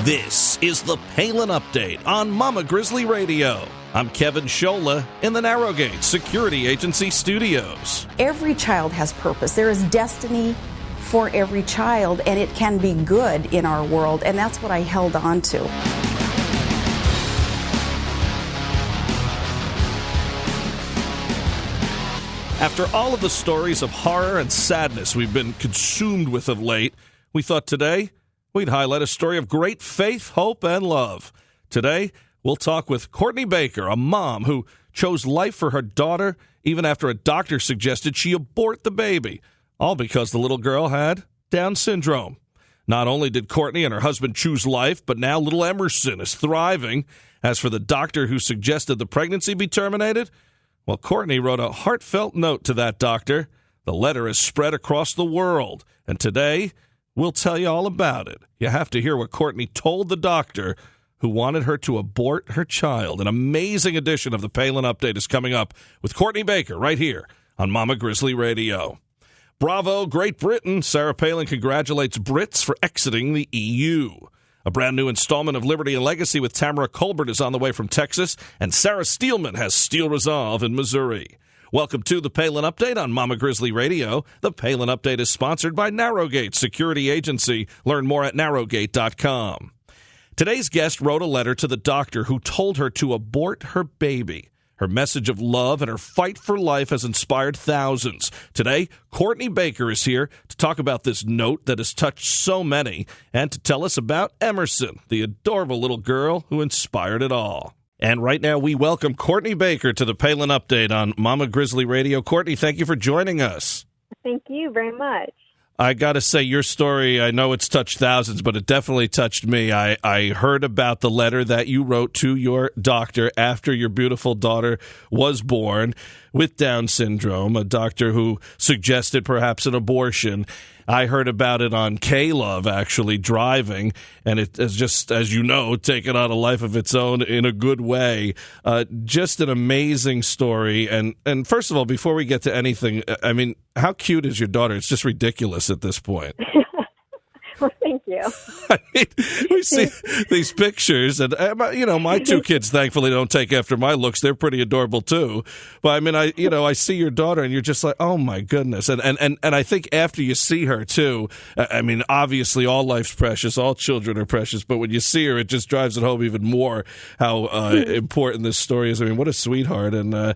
This is the Palin Update on Mama Grizzly Radio. I'm Kevin Scholla in the Narrowgate Security Agency studios. Every child has purpose. There is destiny for every child, and it can be good in our world, and that's what I held on to. After all of the stories of horror and sadness we've been consumed with of late, we thought today we'd highlight a story of great faith, hope, and love. Today, we'll talk with Courtney Baker, a mom who chose life for her daughter even after a doctor suggested she abort the baby, all because the little girl had Down syndrome. Not only did Courtney and her husband choose life, but now little Emerson is thriving. As for the doctor who suggested the pregnancy be terminated, well, Courtney wrote a heartfelt note to that doctor. The letter is spread across the world, and today we'll tell you all about it. You have to hear what Courtney told the doctor who wanted her to abort her child. An amazing edition of the Palin Update is coming up with Courtney Baker right here on Mama Grizzly Radio. Bravo, Great Britain. Sarah Palin congratulates Brits for exiting the EU. A brand new installment of Liberty and Legacy with Tamara Colbert is on the way from Texas, and Sarah Steelman has steel resolve in Missouri. Welcome to the Palin Update on Mama Grizzly Radio. The Palin Update is sponsored by Narrowgate Security Agency. Learn more at narrowgate.com. Today's guest wrote a letter to the doctor who told her to abort her baby. Her message of love and her fight for life has inspired thousands. Today, Courtney Baker is here to talk about this note that has touched so many and to tell us about Emerson, the adorable little girl who inspired it all. And right now, we welcome Courtney Baker to the Palin Update on Mama Grizzly Radio. Courtney, thank you for joining us. Thank you very much. I got to say, your story, I know it's touched thousands, but it definitely touched me. I heard about the letter that you wrote to your doctor after your beautiful daughter was born with Down syndrome, a doctor who suggested perhaps an abortion. I heard about it on K-Love, actually, driving, and it has just, as you know, taken on a life of its own in a good way. Just an amazing story. And first of all, before we get to anything, I mean, how cute is your daughter? It's just ridiculous at this point. Well, thank you. I mean, we see these pictures, and my two kids thankfully don't take after my looks. They're pretty adorable too. But I mean, I see your daughter, and you're just like, oh my goodness. And I think after you see her too, I mean, obviously all life's precious, all children are precious. But when you see her, it just drives it home even more how important this story is. I mean, what a sweetheart. And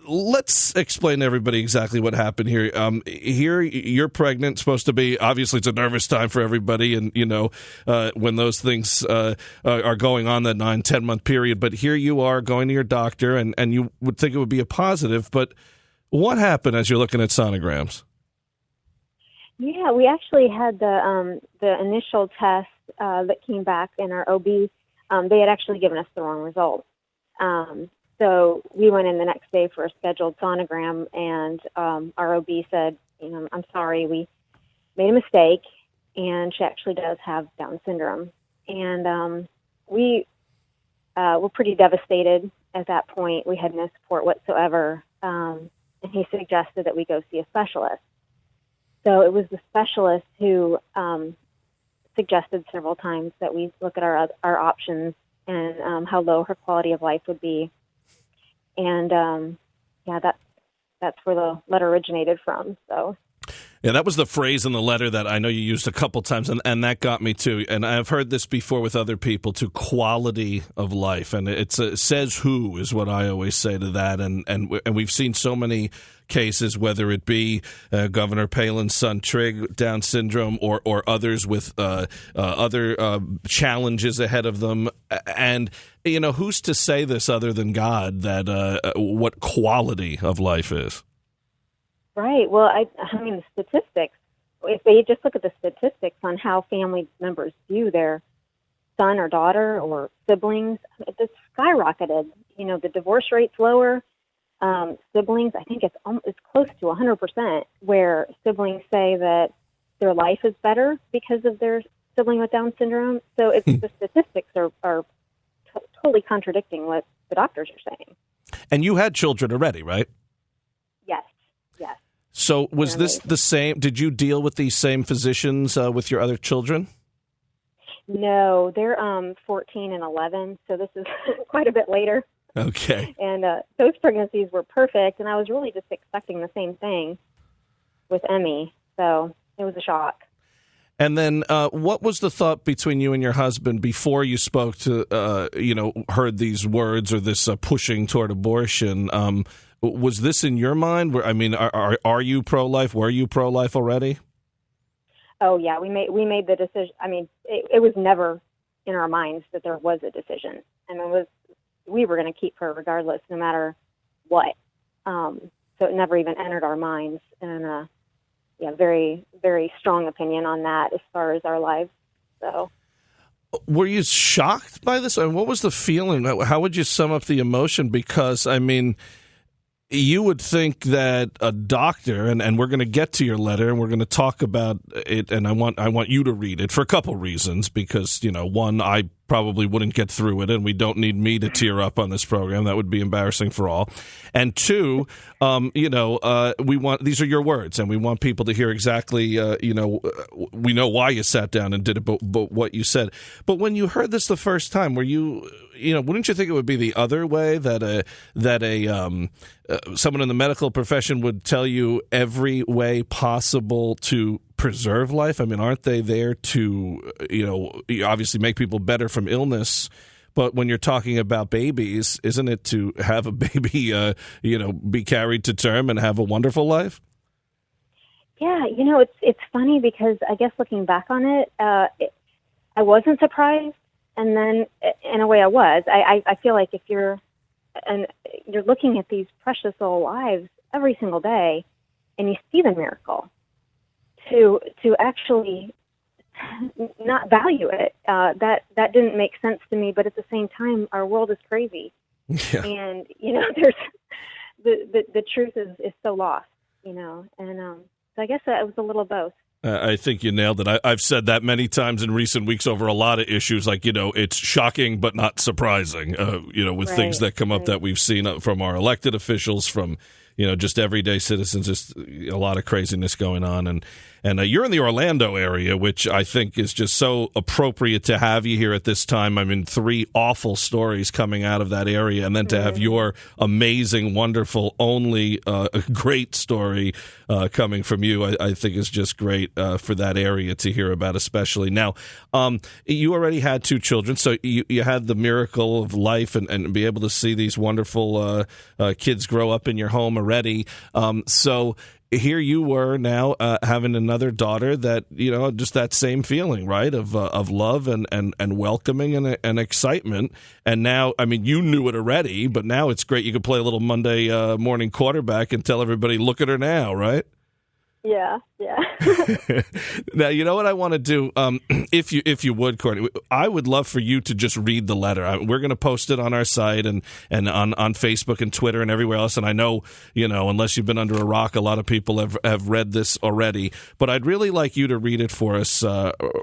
let's explain to everybody exactly what happened here. Here, you're pregnant, supposed to be. Obviously, it's a nervous time for everybody, and when those things are going on, that 9-10 month period. But here you are going to your doctor, and you would think it would be a positive, but what happened as you're looking at sonograms? Yeah, we actually had the initial test that came back in our OB. They had actually given us the wrong result. So we went in the next day for a scheduled sonogram, and our OB said, I'm sorry, we made a mistake, and she actually does have Down syndrome. And we were pretty devastated at that point. We had no support whatsoever, and he suggested that we go see a specialist. So it was the specialist who suggested several times that we look at our options and how low her quality of life would be. And that's where the letter originated from. So. Yeah, that was the phrase in the letter that I know you used a couple times, and that got me too. And I've heard this before with other people too, quality of life. And it says who is what I always say to that. And we've seen so many cases, whether it be Governor Palin's son Trig, Down syndrome, or others with other challenges ahead of them. And, who's to say this other than God, that what quality of life is? Right. Well, I mean, the statistics, if they just look at the statistics on how family members view their son or daughter or siblings, it's skyrocketed. The divorce rate's lower. Siblings, I think it's close to 100%, where siblings say that their life is better because of their sibling with Down syndrome. So the statistics are totally contradicting what the doctors are saying. And you had children already, right? Yes. So was this the same? Did you deal with these same physicians with your other children? No, they're 14 and 11, so this is quite a bit later. Okay. And those pregnancies were perfect, and I was really just expecting the same thing with Emmy, so it was a shock. And then what was the thought between you and your husband before you spoke to, heard these words or this pushing toward abortion? Was this in your mind? I mean, are you pro-life? Were you pro-life already? Oh, yeah, we made the decision. I mean, it was never in our minds that there was a decision. And we were going to keep her regardless, no matter what. So it never even entered our minds. And, very, very strong opinion on that as far as our lives. So, were you shocked by this? I mean, what was the feeling? How would you sum up the emotion? Because, I mean, you would think that a doctor, and we're going to get to your letter, and we're going to talk about it, and I want you to read it for a couple reasons, because, one, I probably wouldn't get through it, and we don't need me to tear up on this program. That would be embarrassing for all. And two, we want, these are your words, and we want people to hear exactly, we know why you sat down and did it, but what you said. But when you heard this the first time, were you, wouldn't you think it would be the other way, that someone in the medical profession would tell you every way possible to preserve life? I mean, aren't they there to, obviously make people better from illness? But when you're talking about babies, isn't it to have a baby, be carried to term and have a wonderful life? Yeah, it's funny because I guess looking back on it, I wasn't surprised. And then in a way I was. I feel like if you're looking at these precious little lives every single day and you see the miracle, to actually not value it, that didn't make sense to me. But at the same time, our world is crazy, and there's the truth is so lost, and so I guess it was a little of both. I think you nailed it. I've said that many times in recent weeks over a lot of issues, like, it's shocking but not surprising, with things that come up that we've seen from our elected officials, from just everyday citizens, just a lot of craziness going on. And you're in the Orlando area, which I think is just so appropriate to have you here at this time. I mean, 3 awful stories coming out of that area, and then to have your amazing, wonderful, only great story coming from you, I think is just great for that area to hear about, especially. Now, you already had 2 children, so you had the miracle of life and be able to see these wonderful kids grow up in your home already. So here you were now having another daughter that, just that same feeling, right, of love and welcoming and excitement. And now, I mean, you knew it already, but now it's great. You can play a little Monday morning quarterback and tell everybody, look at her now, right? Yeah. Now, you know what I want to do? If you would, Courtney, I would love for you to just read the letter. We're going to post it on our site and on Facebook and Twitter and everywhere else. And I know, unless you've been under a rock, a lot of people have read this already. But I'd really like you to read it for us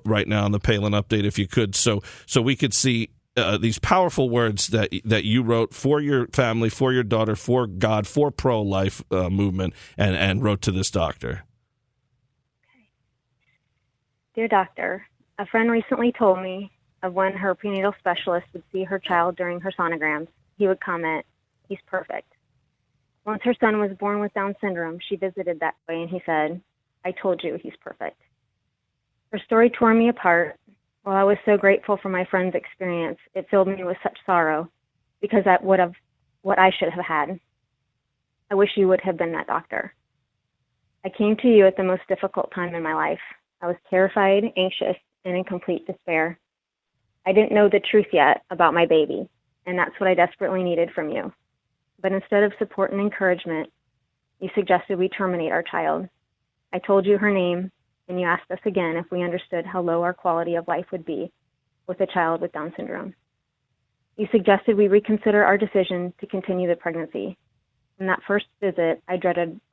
right now on the Palin Update, if you could, so we could see these powerful words that you wrote for your family, for your daughter, for God, for pro-life movement, and wrote to this doctor. Dear doctor, a friend recently told me of when her prenatal specialist would see her child during her sonograms. He would comment, "He's perfect." Once her son was born with Down syndrome, she visited that way and he said, "I told you he's perfect." Her story tore me apart. While I was so grateful for my friend's experience, it filled me with such sorrow because that would have what I should have had. I wish you would have been that doctor. I came to you at the most difficult time in my life. I was terrified, anxious, and in complete despair. I didn't know the truth yet about my baby, and that's what I desperately needed from you. But instead of support and encouragement, you suggested we terminate our child. I told you her name, and you asked us again if we understood how low our quality of life would be with a child with Down syndrome. You suggested we reconsider our decision to continue the pregnancy. In that first visit,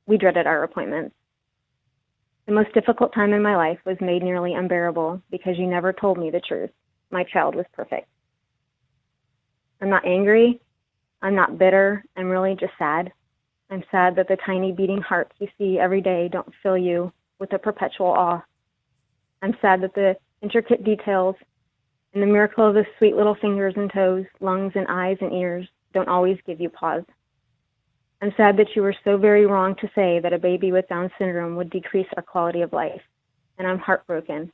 we dreaded our appointments. The most difficult time in my life was made nearly unbearable because you never told me the truth. My child was perfect. I'm not angry. I'm not bitter. I'm really just sad. I'm sad that the tiny beating hearts you see every day don't fill you with a perpetual awe. I'm sad that the intricate details And the miracle of the sweet little fingers and toes, lungs and eyes and ears don't always give you pause. I'm sad that you were so very wrong to say that a baby with Down syndrome would decrease our quality of life. And I'm heartbroken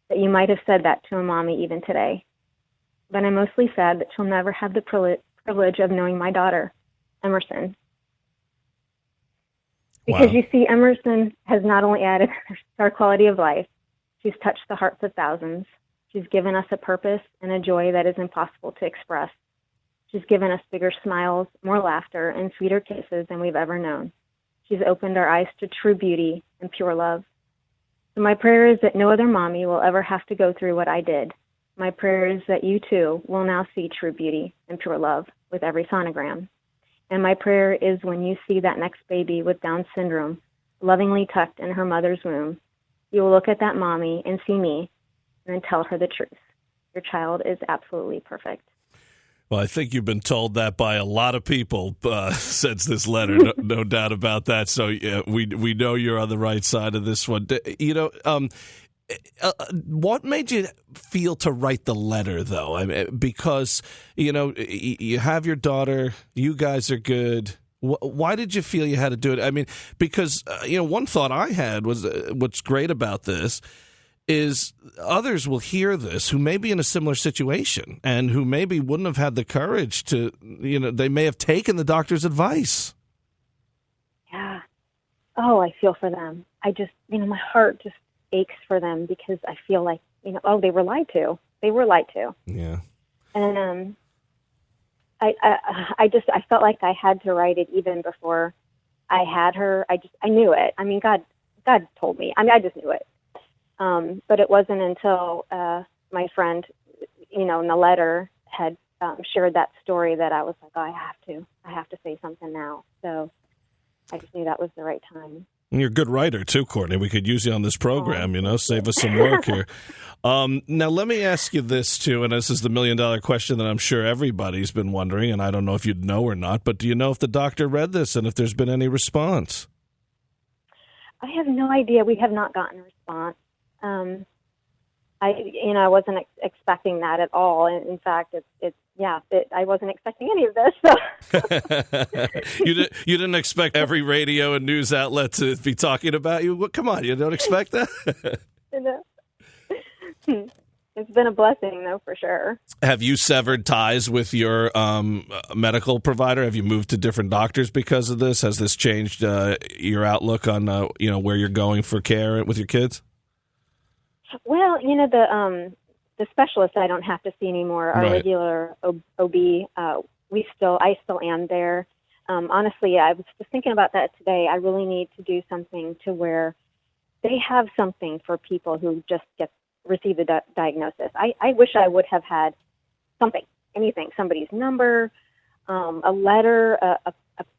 that you might have said that to a mommy even today. But I'm mostly sad that she'll never have the privilege of knowing my daughter, Emerson. Because Wow. you see, Emerson has not only added to our quality of life, she's touched the hearts of thousands. She's given us a purpose and a joy that is impossible to express. She's given us bigger smiles, more laughter, and sweeter kisses than we've ever known. She's opened our eyes to true beauty and pure love. So my prayer is that no other mommy will ever have to go through what I did. My prayer is that you too will now see true beauty and pure love with every sonogram. And my prayer is when you see that next baby with Down syndrome lovingly tucked in her mother's womb, you will look at that mommy and see me and then tell her the truth. Your child is absolutely perfect. Well, I think you've been told that by a lot of people since this letter, no doubt about that. So yeah, we know you're on the right side of this one. What made you feel to write the letter, though? I mean, because, you have your daughter, you guys are good. Why did you feel you had to do it? I mean, because, one thought I had was what's great about this is others will hear this who may be in a similar situation and who maybe wouldn't have had the courage to, they may have taken the doctor's advice. Yeah. Oh, I feel for them. I just, my heart just aches for them because I feel like, they were lied to. They were lied to. Yeah. And I felt like I had to write it even before I had her. I knew it. I mean, God told me. I mean, I just knew it. But it wasn't until my friend, in the letter had shared that story that I was like, oh, I have to say something now. So I just knew that was the right time. And you're a good writer, too, Courtney. We could use you on this program, save us some work here. Now, let me ask you this, too, and this is the million-dollar question that I'm sure everybody's been wondering, and I don't know if you'd know or not, but do you know if the doctor read this and if there's been any response? I have no idea. We have not gotten a response. I wasn't expecting that at all. And in fact, I wasn't expecting any of this. So. You didn't expect every radio and news outlet to be talking about you? Well, come on, you don't expect that? It's been a blessing, though, for sure. Have you severed ties with your medical provider? Have you moved to different doctors because of this? Has this changed your outlook on where you're going for care with your kids? Well, the specialist I don't have to see anymore. Our regular OB, I still am there. Honestly, I was just thinking about that today. I really need to do something to where they have something for people who just receive the diagnosis. I wish I would have had something, anything, somebody's number, a letter,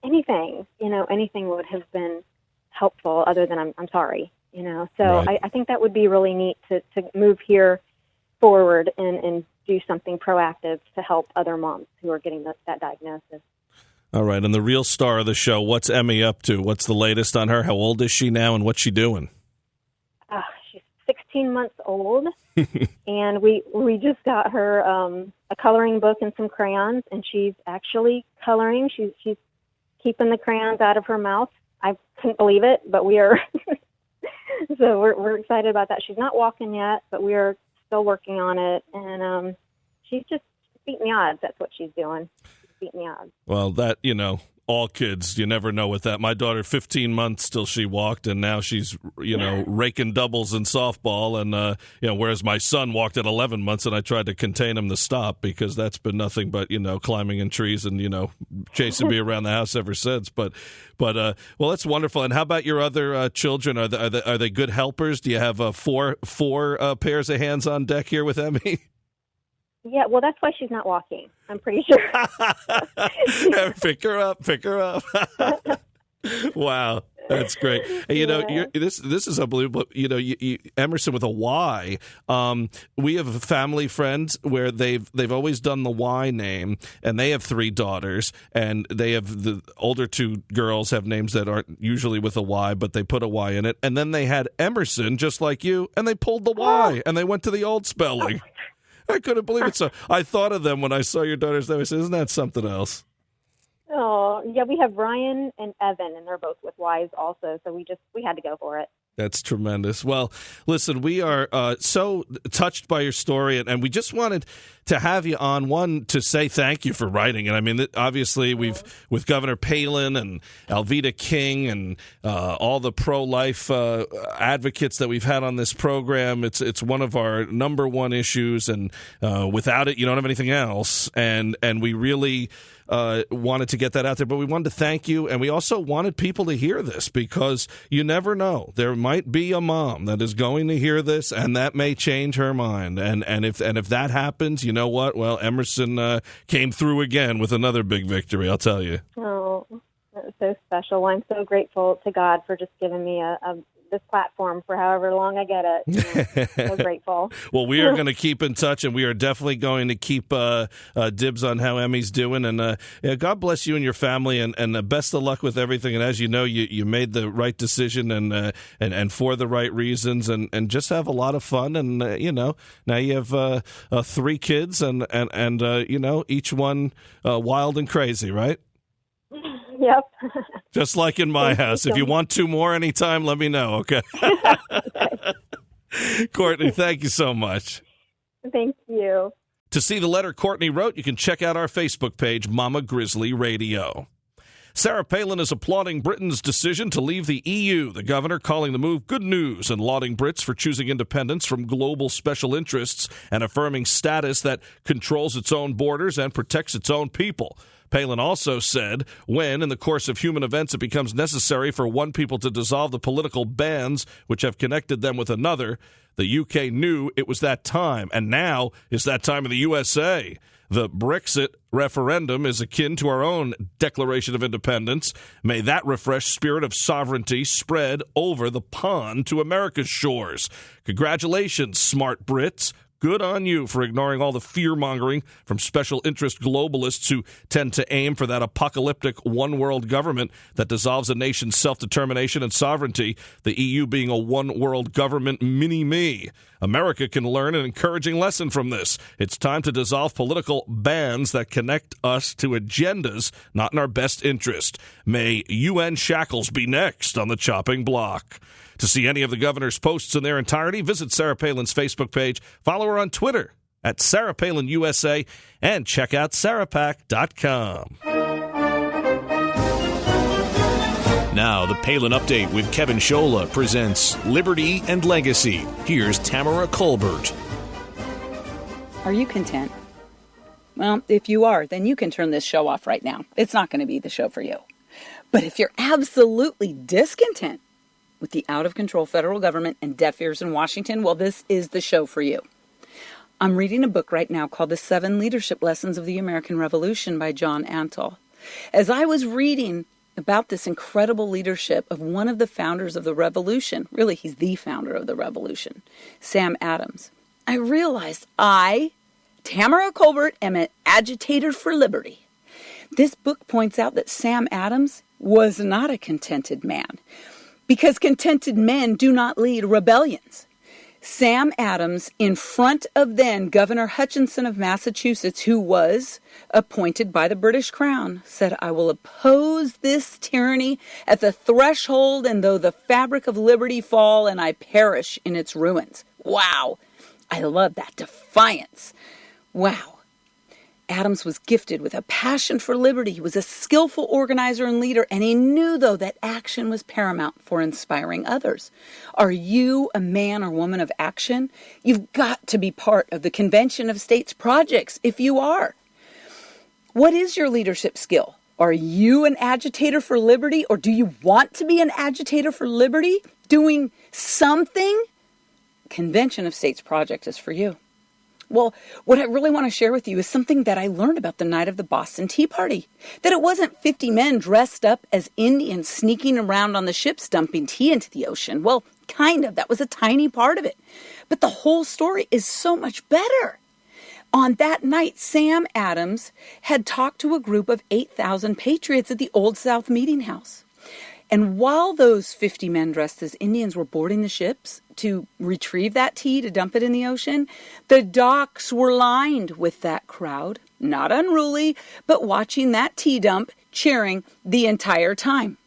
anything. Anything would have been helpful other than I'm sorry. So Right. I think that would be really neat to move here forward and do something proactive to help other moms who are getting that diagnosis. All right, and the real star of the show, what's Emmy up to? What's the latest on her? How old is she now, and what's she doing? She's 16 months old, and we just got her a coloring book and some crayons, and she's actually coloring. She's keeping the crayons out of her mouth. I couldn't believe it, but we are... So we're excited about that. She's not walking yet, but we are still working on it. And she's just beating the odds. That's what she's doing. She's beating the odds. Well, that, all kids, you never know with that. My daughter, 15 months till she walked, and now she's, raking doubles in softball. And, whereas my son walked at 11 months, and I tried to contain him to stop because that's been nothing but, climbing in trees and, chasing me around the house ever since. But well, that's wonderful. And how about your other children? Are they good helpers? Do you have four pairs of hands on deck here with Emmy? Yeah, well, that's why she's not walking. I'm pretty sure. Pick her up. Wow, that's great. And, this is unbelievable. Emerson with a Y. We have family friends where they've always done the Y name, and they have 3 daughters, and they have the older 2 girls have names that aren't usually with a Y, but they put a Y in it. And then they had Emerson, just like you, and they pulled the Y, and they went to the old spelling. I couldn't believe it. So I thought of them when I saw your daughter's name. I said, isn't that something else? Oh, yeah, we have Ryan and Evan, and they're both with Y's also, so we had to go for it. That's tremendous. Well, listen, we are so touched by your story, and we just wanted to have you on, one, to say thank you for writing it. I mean, obviously, we've, with Governor Palin and Alveda King and all the pro-life advocates that we've had on this program, it's one of our number one issues, and without it, you don't have anything else, and we really wanted to get that out there, but we wanted to thank you, and we also wanted people to hear this, because you never know. There might be a mom that is going to hear this, and that may change her mind, and if that happens, you know what? Well, Emerson came through again with another big victory, I'll tell you. Oh, that was so special. I'm so grateful to God for just giving me this platform for however long I get it. So grateful. Well, we are going to keep in touch, and we are definitely going to keep dibs on how Emmy's doing. And God bless you and your family, and best of luck with everything. And as you know, you made the right decision and for the right reasons, and just have a lot of fun. And now you have 3 kids, and each one wild and crazy, right? Yep. Just like in my house. If you want 2 more anytime, let me know, okay? Courtney, thank you so much. Thank you. To see the letter Courtney wrote, you can check out our Facebook page, Mama Grizzly Radio. Sarah Palin is applauding Britain's decision to leave the EU. The governor calling the move good news and lauding Brits for choosing independence from global special interests and affirming status that controls its own borders and protects its own people. Palin also said, when, in the course of human events, it becomes necessary for one people to dissolve the political bands which have connected them with another, the UK knew it was that time, and now is that time in the USA. The Brexit referendum is akin to our own Declaration of Independence. May that refreshed spirit of sovereignty spread over the pond to America's shores. Congratulations, smart Brits. Good on you for ignoring all the fear-mongering from special interest globalists who tend to aim for that apocalyptic one-world government that dissolves a nation's self-determination and sovereignty, the EU being a one-world government mini-me. America can learn an encouraging lesson from this. It's time to dissolve political bands that connect us to agendas not in our best interest. May UN shackles be next on the chopping block. To see any of the governor's posts in their entirety, visit Sarah Palin's Facebook page, follow her on Twitter at Sarah Palin USA, and check out sarahpac.com. Now, the Palin Update with Kevin Scholla presents Liberty and Legacy. Here's Tamara Colbert. Are you content? Well, if you are, then you can turn this show off right now. It's not going to be the show for you. But if you're absolutely discontent with the out-of-control federal government and deaf ears in Washington, well, this is the show for you. I'm reading a book right now called The 7 Leadership Lessons of the American Revolution by John Antle. As I was reading about this incredible leadership of one of the founders of the revolution, really he's the founder of the revolution, Sam Adams, I realized I, Tamara Colbert, am an agitator for liberty. This book points out that Sam Adams was not a contented man, because contented men do not lead rebellions. Sam Adams, in front of then Governor Hutchinson of Massachusetts, who was appointed by the British Crown, said, I will oppose this tyranny at the threshold, and though the fabric of liberty fall, and I perish in its ruins. Wow. I love that defiance. Wow. Adams was gifted with a passion for liberty. He was a skillful organizer and leader, and he knew, though, that action was paramount for inspiring others. Are you a man or woman of action? You've got to be part of the Convention of States projects if you are. What is your leadership skill? Are you an agitator for liberty, or do you want to be an agitator for liberty? Doing something? Convention of States project is for you. Well, what I really want to share with you is something that I learned about the night of the Boston Tea Party. That it wasn't 50 men dressed up as Indians sneaking around on the ships dumping tea into the ocean. Well, kind of. That was a tiny part of it. But the whole story is so much better. On that night, Sam Adams had talked to a group of 8,000 patriots at the Old South Meeting House. And while those 50 men dressed as Indians were boarding the ships to retrieve that tea to dump it in the ocean, the docks were lined with that crowd, not unruly, but watching that tea dump, cheering the entire time.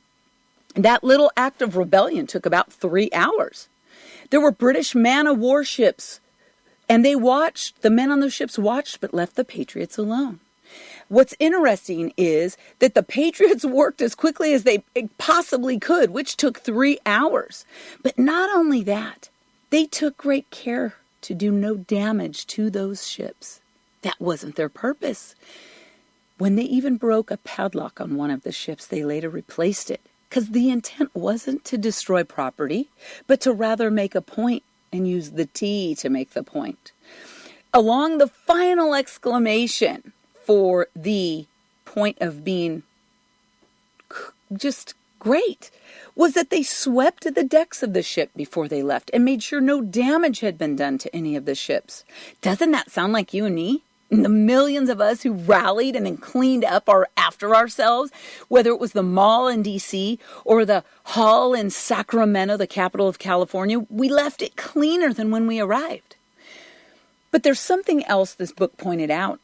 That little act of rebellion took about 3 hours. There were British man-of-war ships, and the men on those ships watched but left the Patriots alone. What's interesting is that the Patriots worked as quickly as they possibly could, which took 3 hours. But not only that, they took great care to do no damage to those ships. That wasn't their purpose. When they even broke a padlock on one of the ships, they later replaced it, because the intent wasn't to destroy property, but to rather make a point and use the tea to make the point. Along the final exclamation for the point of being just great was that they swept the decks of the ship before they left and made sure no damage had been done to any of the ships. Doesn't that sound like you and me? And the millions of us who rallied and then cleaned up after ourselves, whether it was the mall in D.C. or the hall in Sacramento, the capital of California, we left it cleaner than when we arrived. But there's something else this book pointed out.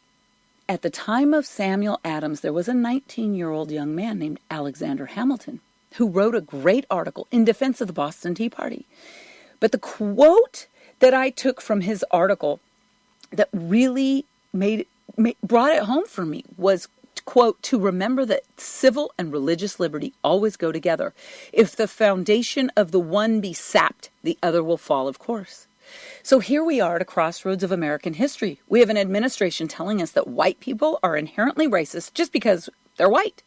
At the time of Samuel Adams, there was a 19-year-old young man named Alexander Hamilton who wrote a great article in defense of the Boston Tea Party. But the quote that I took from his article that really brought it home for me was, quote, "To remember that civil and religious liberty always go together. If the foundation of the one be sapped, the other will fall, of course." So here we are at a crossroads of American history. We have an administration telling us that white people are inherently racist just because they're white.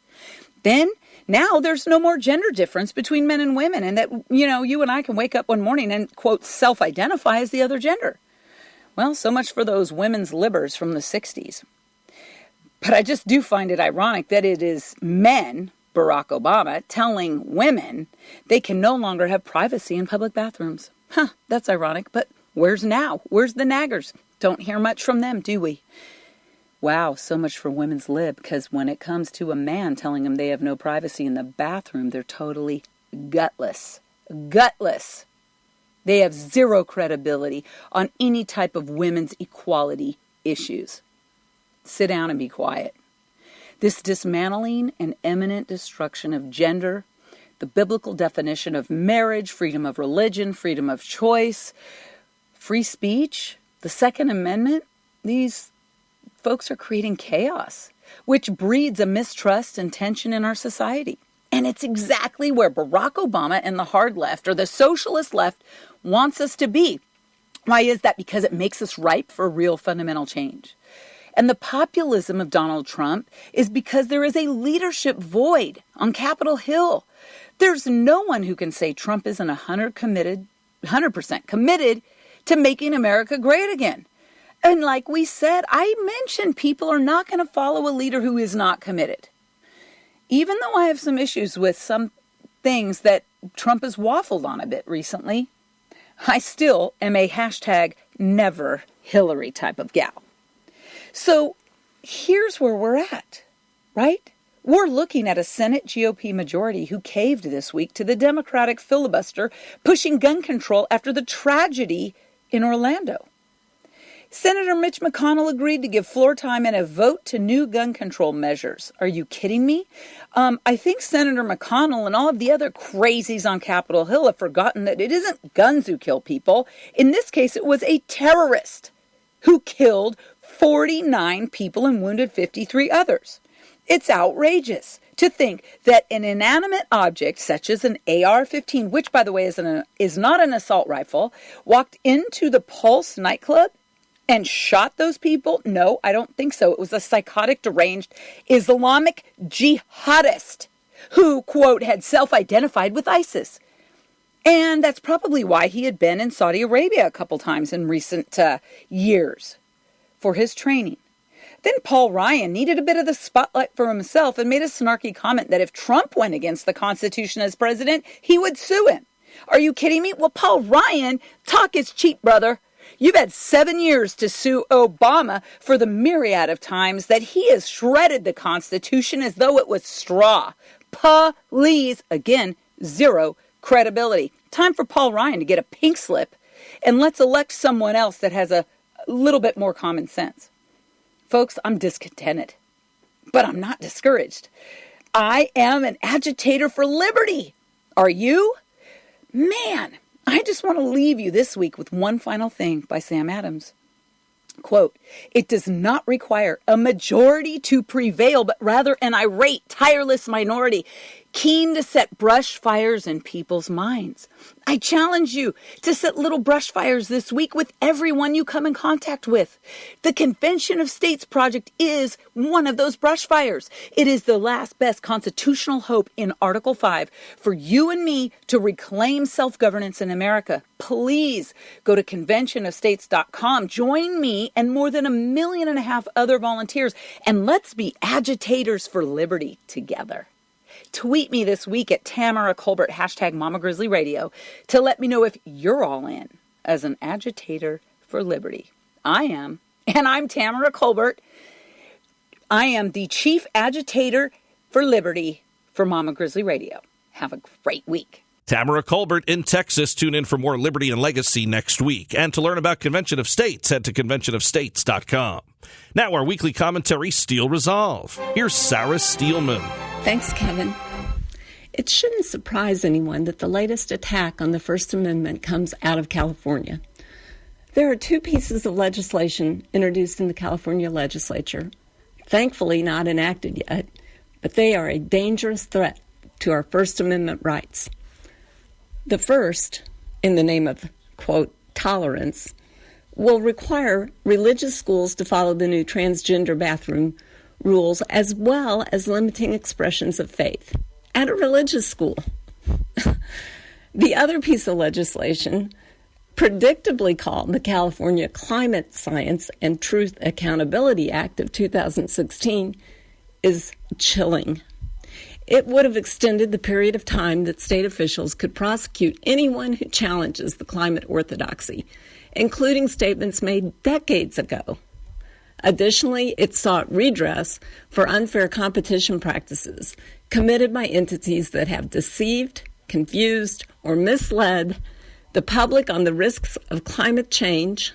Then, now there's no more gender difference between men and women, and that, you and I can wake up one morning and, quote, self-identify as the other gender. Well, so much for those women's libbers from the 60s. But I just do find it ironic that it is men, Barack Obama, telling women they can no longer have privacy in public bathrooms. That's ironic, but where's now? Where's the naggers? Don't hear much from them, do we? Wow, so much for women's lib, because when it comes to a man telling them they have no privacy in the bathroom, they're totally gutless. Gutless. They have zero credibility on any type of women's equality issues. Sit down and be quiet. This dismantling and imminent destruction of gender, the biblical definition of marriage, freedom of religion, freedom of choice, free speech, the Second Amendment, these folks are creating chaos, which breeds a mistrust and tension in our society. And it's exactly where Barack Obama and the hard left, or the socialist left, wants us to be. Why is that? Because it makes us ripe for real fundamental change. And the populism of Donald Trump is because there is a leadership void on Capitol Hill. There's no one who can say Trump isn't 100% committed to making America great again. And like we said, I mentioned people are not going to follow a leader who is not committed. Even though I have some issues with some things that Trump has waffled on a bit recently, I still am a #never Hillary type of gal. So here's where we're at, right? We're looking at a Senate GOP majority who caved this week to the Democratic filibuster pushing gun control after the tragedy in Orlando. Senator Mitch McConnell agreed to give floor time and a vote to new gun control measures. Are you kidding me? I think Senator McConnell and all of the other crazies on Capitol Hill have forgotten that it isn't guns who kill people. In this case, it was a terrorist who killed 49 people and wounded 53 others. It's outrageous to think that an inanimate object such as an AR-15, which, by the way, is not an assault rifle, walked into the Pulse nightclub and shot those people? No, I don't think so. It was a psychotic, deranged Islamic jihadist who, quote, had self-identified with ISIS. And that's probably why he had been in Saudi Arabia a couple times in recent years for his training. Then Paul Ryan needed a bit of the spotlight for himself and made a snarky comment that if Trump went against the Constitution as president, he would sue him. Are you kidding me? Well, Paul Ryan, talk is cheap, brother. You've had 7 years to sue Obama for the myriad of times that he has shredded the Constitution as though it was straw. Please, again, zero credibility. Time for Paul Ryan to get a pink slip, and let's elect someone else that has a little bit more common sense. Folks, I'm discontented, but I'm not discouraged. I am an agitator for liberty. Are you? Man, I just want to leave you this week with one final thing by Sam Adams. Quote, "It does not require a majority to prevail, but rather an irate, tireless minority, keen to set brush fires in people's minds. I challenge you to set little brush fires this week with everyone you come in contact with. The Convention of States project is one of those brush fires. It is the last best constitutional hope in Article 5 for you and me to reclaim self-governance in America. Please go to conventionofstates.com. Join me and more than 1.5 million other volunteers, and let's be agitators for liberty together." Tweet me this week at Tamara Colbert, hashtag Mama Grizzly Radio, to let me know if you're all in as an agitator for liberty. I am, and I'm Tamara Colbert. I am the chief agitator for liberty for Mama Grizzly Radio. Have a great week. Tamara Colbert in Texas. Tune in for more Liberty and Legacy next week. And to learn about Convention of States, head to conventionofstates.com. Now our weekly commentary, Steel Resolve. Here's Sarah Steelman. Thanks, Kevin. It shouldn't surprise anyone that the latest attack on the First Amendment comes out of California. There are 2 pieces of legislation introduced in the California legislature, thankfully not enacted yet, but they are a dangerous threat to our First Amendment rights. The first, in the name of, quote, tolerance, will require religious schools to follow the new transgender bathroom rules, as well as limiting expressions of faith at a religious school. The other piece of legislation, predictably called the California Climate Science and Truth Accountability Act of 2016, is chilling. It would have extended the period of time that state officials could prosecute anyone who challenges the climate orthodoxy, including statements made decades ago. Additionally, it sought redress for unfair competition practices committed by entities that have deceived, confused, or misled the public on the risks of climate change,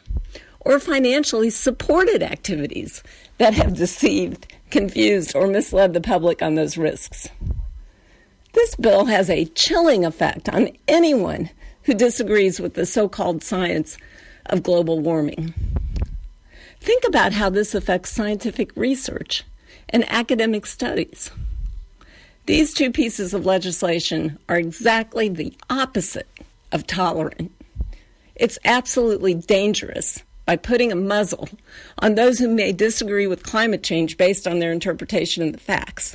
or financially supported activities that have deceived, confused, or misled the public on those risks. This bill has a chilling effect on anyone who disagrees with the so-called science of global warming. Think about how this affects scientific research and academic studies. These 2 pieces of legislation are exactly the opposite of tolerant. It's absolutely dangerous by putting a muzzle on those who may disagree with climate change based on their interpretation of the facts.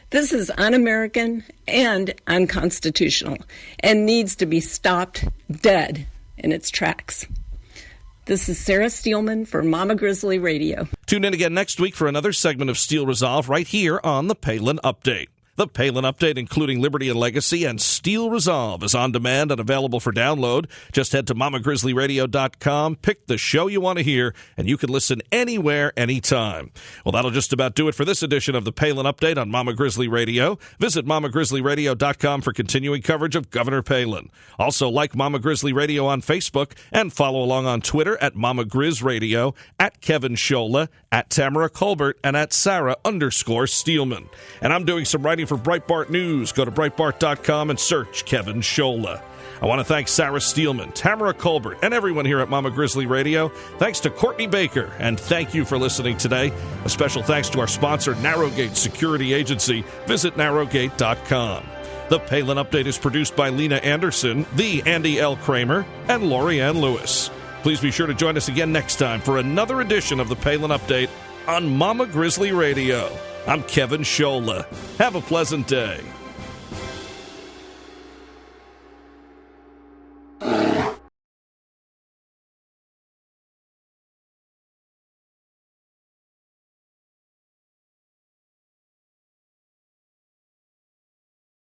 This is un-American and unconstitutional and needs to be stopped dead in its tracks. This is Sarah Steelman for Mama Grizzly Radio. Tune in again next week for another segment of Steel Resolve right here on the Palin Update. The Palin Update, including Liberty and Legacy and Steel Resolve, is on demand and available for download. Just head to mamagrizzlyradio.com, pick the show you want to hear, and you can listen anywhere, anytime. Well, that'll just about do it for this edition of the Palin Update on Mama Grizzly Radio. Visit mamagrizzlyradio.com for continuing coverage of Governor Palin. Also, like Mama Grizzly Radio on Facebook and follow along on Twitter at Mama Grizz Radio, at Kevin Scholla, at Tamara Colbert, and at Sarah_Steelman. And I'm doing some writing for Breitbart News. Go to Breitbart.com and search Kevin Scholla. I want to thank Sarah Steelman, Tamara Colbert, and everyone here at Mama Grizzly Radio. Thanks to Courtney Baker, and thank you for listening today. A special thanks to our sponsor, Narrowgate Security Agency. Visit narrowgate.com. The Palin Update is produced by Lena Anderson, the Andy L. Kramer, and Lori Ann Lewis. Please be sure to join us again next time for another edition of the Palin Update on Mama Grizzly Radio. I'm Kevin Scholla. Have a pleasant day.